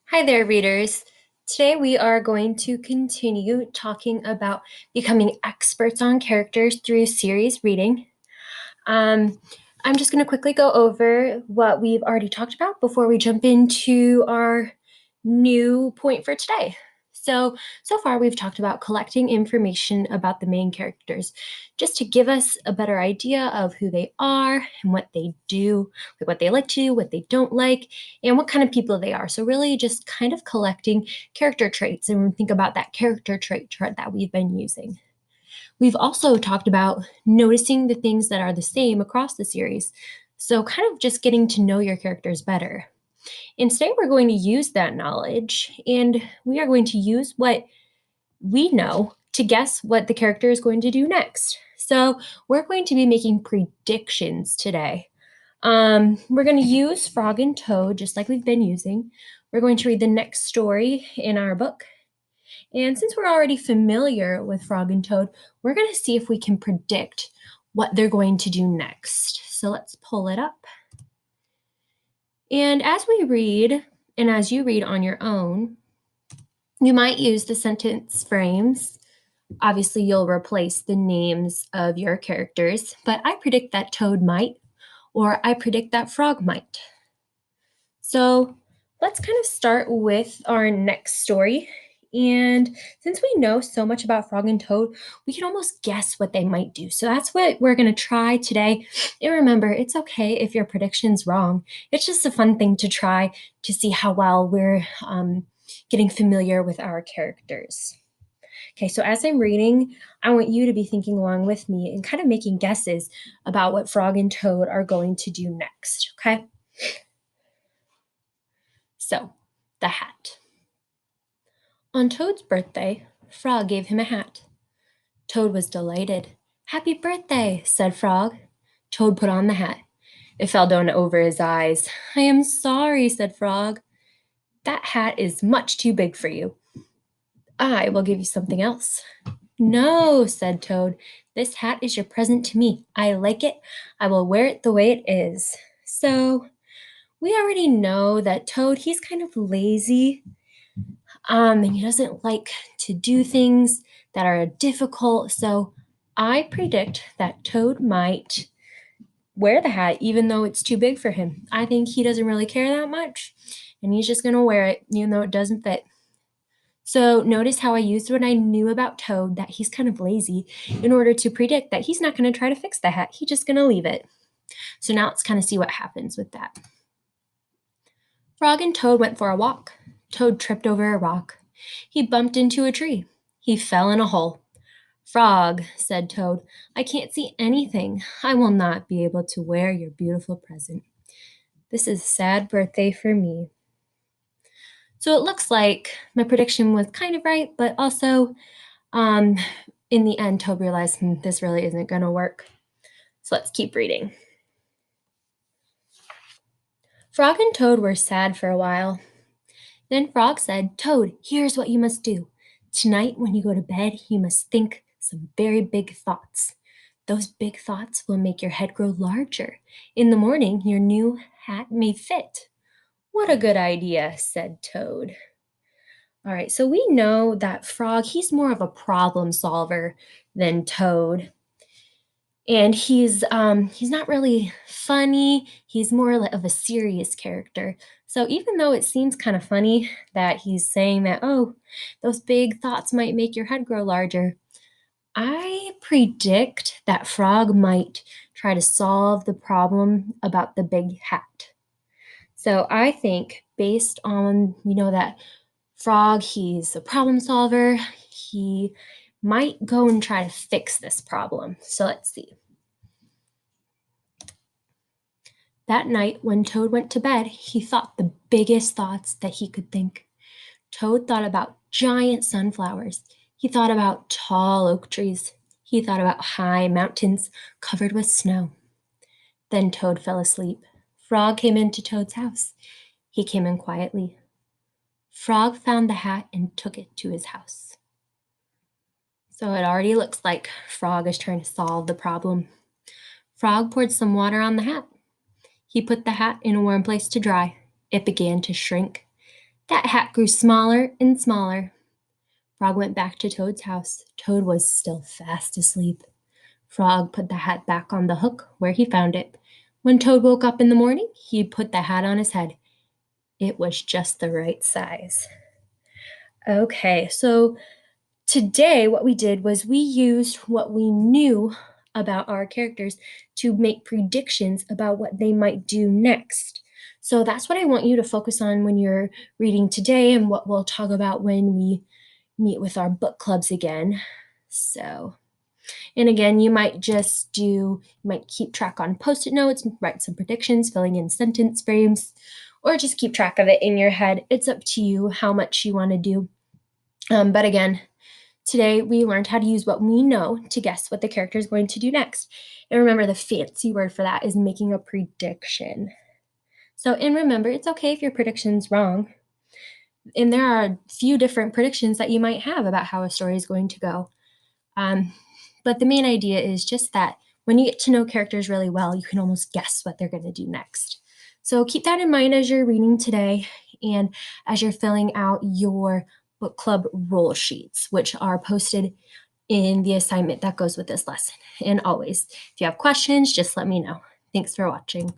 Hi there, readers. Today we are going to continue talking about becoming experts on characters through series reading. Um, I'm just going to quickly go over what we've already talked about before we jump into our new point for today. So far we've talked about collecting information about the main characters just to give us a better idea of who they are and what they do, like what they like to do, what they don't like, and what kind of people they are. So really just kind of collecting character traits and think about that character trait chart that we've been using. We've also talked about noticing the things that are the same across the series. So, kind of just getting to know your characters better. And today we're going to use that knowledge and we are going to use what we know to guess what the character is going to do next. So, we're going to be making predictions today. We're going to use Frog and Toad just like we've been using. We're going to read the next story in our book, and since we're already familiar with Frog and Toad, we're going to see if we can predict what they're going to do next. So let's pull it up. And as we read, and as you read on your own, you might use the sentence frames. Obviously, you'll replace the names of your characters, but I predict that Toad might, or I predict that Frog might. So let's kind of start with our next story. And since we know so much about Frog and Toad, we can almost guess what they might do. So that's what we're going to try today. And remember, it's okay if your prediction's wrong. It's just a fun thing to try to see how well we're getting familiar with our characters. Okay, so as I'm reading, I want you to be thinking along with me and kind of making guesses about what Frog and Toad are going to do next. Okay? So, the hat. On Toad's birthday, Frog gave him a hat. Toad was delighted. Happy birthday, said Frog. Toad put on the hat. It fell down over his eyes. I am sorry, said Frog. That hat is much too big for you. I will give you something else. No, said Toad. This hat is your present to me. I like it. I will wear it the way it is. So, we already know that Toad, he's kind of lazy. And he doesn't like to do things that are difficult. So I predict that Toad might wear the hat even though it's too big for him. I think he doesn't really care that much and he's just going to wear it even though it doesn't fit. So notice how I used what I knew about Toad, that he's kind of lazy, in order to predict that he's not going to try to fix the hat. He's just going to leave it. So now let's kind of see what happens with that. Frog and Toad went for a walk. Toad tripped over a rock. He bumped into a tree. He fell in a hole. Frog, said Toad, I can't see anything. I will not be able to wear your beautiful present. This is a sad birthday for me. So it looks like my prediction was kind of right, but also um, in the end, Toad realized this really isn't going to work. So let's keep reading. Frog and Toad were sad for a while. Then Frog said, Toad, here's what you must do. Tonight, when you go to bed, you must think some very big thoughts. Those big thoughts will make your head grow larger. In the morning, your new hat may fit. What a good idea, said Toad. All right, so we know that Frog, he's more of a problem solver than Toad. And he's not really funny. He's more of a serious character. So even though it seems kind of funny that he's saying that, oh, those big thoughts might make your head grow larger, I predict that Frog might try to solve the problem about the big hat. So I think, based on we know that Frog, he's a problem solver, he might go and try to fix this problem. So let's see. That night, when Toad went to bed, he thought the biggest thoughts that he could think. Toad thought about giant sunflowers. He thought about tall oak trees. He thought about high mountains covered with snow. Then Toad fell asleep. Frog came into Toad's house. He came in quietly. Frog found the hat and took it to his house. So it already looks like Frog is trying to solve the problem. Frog poured some water on the hat. He put the hat in a warm place to dry. It began to shrink. That hat grew smaller and smaller. Frog went back to Toad's house. Toad was still fast asleep. Frog put the hat back on the hook where he found it. When Toad woke up in the morning, he put the hat on his head. It was just the right size. Okay, so today what we did was we used what we knew about our characters to make predictions about what they might do next. So that's what I want you to focus on when you're reading today and what we'll talk about when we meet with our book clubs again. So, and again, you might keep track on post-it notes, write some predictions, filling in sentence frames, or just keep track of it in your head. It's up to you how much you want to do. But again, today we learned how to use what we know to guess what the character is going to do next. And remember, the fancy word for that is making a prediction. So, and remember, it's okay if your prediction's wrong. And there are a few different predictions that you might have about how a story is going to go. But the main idea is just that when you get to know characters really well, you can almost guess what they're going to do next. So keep that in mind as you're reading today and as you're filling out your book club rule sheets, which are posted in the assignment that goes with this lesson. And always, if you have questions, just let me know. Thanks for watching.